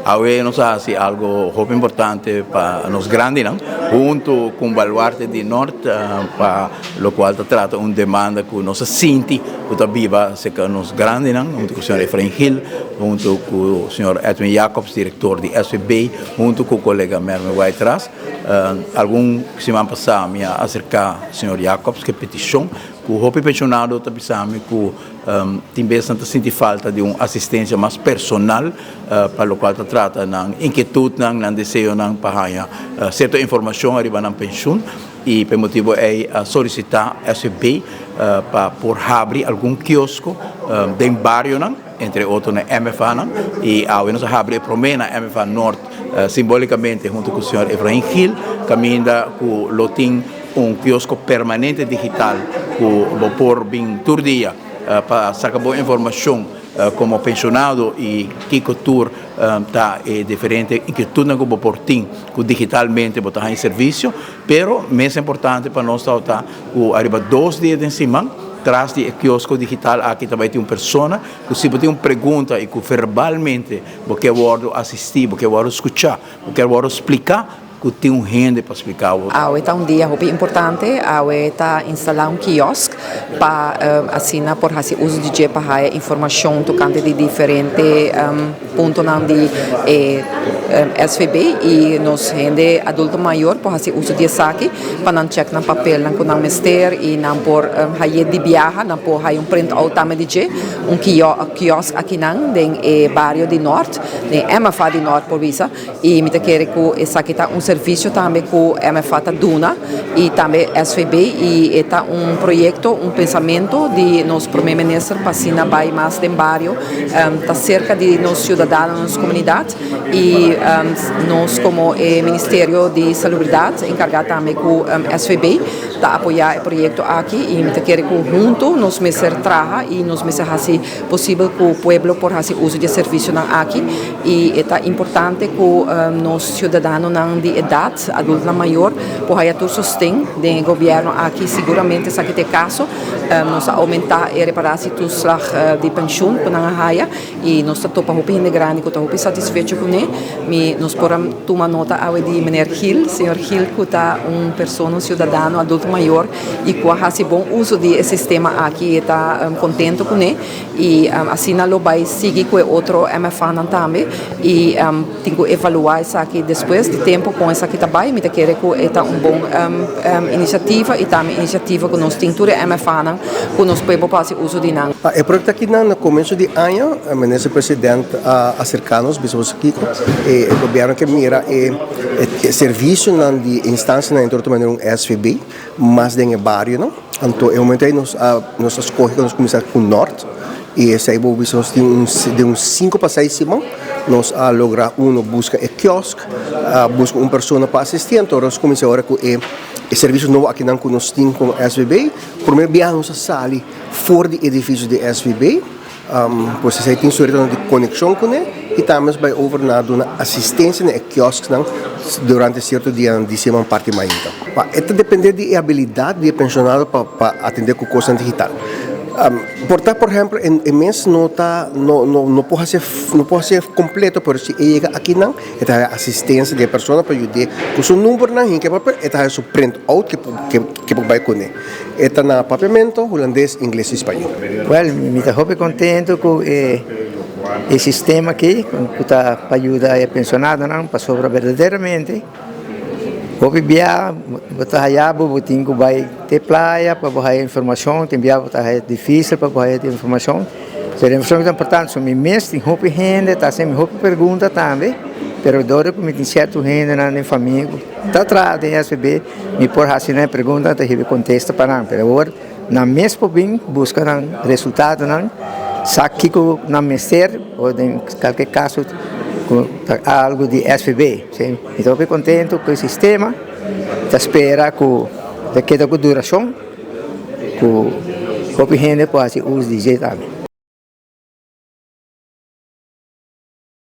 Hoy nos hace algo muy importante para los grandes, ¿no? Junto con Baluarte de Norte, para lo cual trata una demanda que nos siente, que viva cerca los grandes, ¿no? Junto con el señor Efraín Gil, junto con el señor Edwin Jacobs, director de SVB, junto con el colega Merme Whiteras. Alguna semana pasada me acerqué al señor Jacobs, que petición, que o pensionado também que também sente falta de uma assistência mais personal para o qual trata na inquietude, na desejo, para certa informação arriba na pensão e por motivo é solicitar SB para por abrir algum quiosco de bairro, entre outros na MFA, e nós abrir promena MFA Norte simbolicamente junto com o senhor Efraín Gil, caminha com o lotim quiosco permanente digital que por vir todo dia para sacar boa informação como pensionado e que cultura está diferente e que tudo que por tem que digitalmente botar em serviço, pero mais importante para nós está que arriba 2 dias em cima atrás de quiosco digital aqui também tem uma pessoa que se tem uma pergunta e que verbalmente porque eu assistir, porque eu escutar, porque eu explicar que tem gente para explicar. Está dia muito importante, está instalar quiosco para assinar por fazer uso de para informação tocante de diferentes pontos de SVB e nos gente adulto maior por fazer uso de saque para não check na papel não com ministério e não por fazer de viagem não por fazer print out também de quiosco aqui não em bairro de Norte, em MFA de Norte por visa e me quer que essa aqui está serviço também que o MFA Duna e também SVB e está projeto, pensamento de nosso primeiro-ministro para assinar mais de bairro, está cerca de nos cidadãos, nossa comunidade e nós como Ministério de Salubridade encarregado também com o SVB está apoiar o projeto aqui e me quer que junto nos meser traga e nos meser assim possível que o povo por fazer uso de serviço aqui e está importante que nos cidadãos de idade adulta maior por aí todo sustém do governo aqui seguramente se aqui tem caso nos aumentar e reparar se tu slag de pensão com a raia e nós está topa hopi de grande que está hopi satisfeito com ele nos podemos tomar nota ao de menor Gil, senhor Gil que está pessoa cidadão adulto maior e que faz bom uso de sistema aqui está contente com ele e assim não vai seguir com outro MFA também e tem que evaluar isso aqui depois de tempo com essa aqui também me quer que é bom iniciativa e também iniciativa que nós temos tudo MFA que nós podemos fazer uso de não. O projeto aqui no começo de ano o ministro presidente acerca-nos bispo Kiko e o governo que mira serviço de instância na entorno de SVB mas dentro do bairro não então eu momentei nós escolhemos começar com o norte e esse aí vamos de uns 5 para 6 semanas nós logra busca o quiosco busca uma pessoa para assistir então nós começamos agora com o serviço novo aqui não nós temos com o SVB primeiro viajamos a sala fora do edifício de SVB pois você tem sua de conexão com ele e também vai overnar uma assistência no quiosco durante certo dia de semana parte mais então isso depende da habilidade do pensionado para atender com coisa digital por exemplo em mês não pode ser completo por se chega aqui não é a assistência da pessoa para ajudar com seu número não que papel é o print out que vai com ele é na papiamento holandês inglês e espanhol. Well, me estou muito contente com o sistema aqui que está para ajudar a pensionado não para sobrar verdadeiramente. Vou viajar, vou trabalhar, vou ter que vai ter praia para buscar informação, tem viagem é difícil para buscar informação. A informação é importante, são meus, tem muita gente, está sempre muita pergunta também, mas agora como tem certa gente na família, está atrás da SVB, me por fazer pergunta, está recebendo contesta para não, mas agora na mesma bem busca resultado não, sabe que na ministério ou em qualquer caso algo de SVB. Estou bem contente com o sistema. Espero que daqui a duração, que o gente possa usar digital.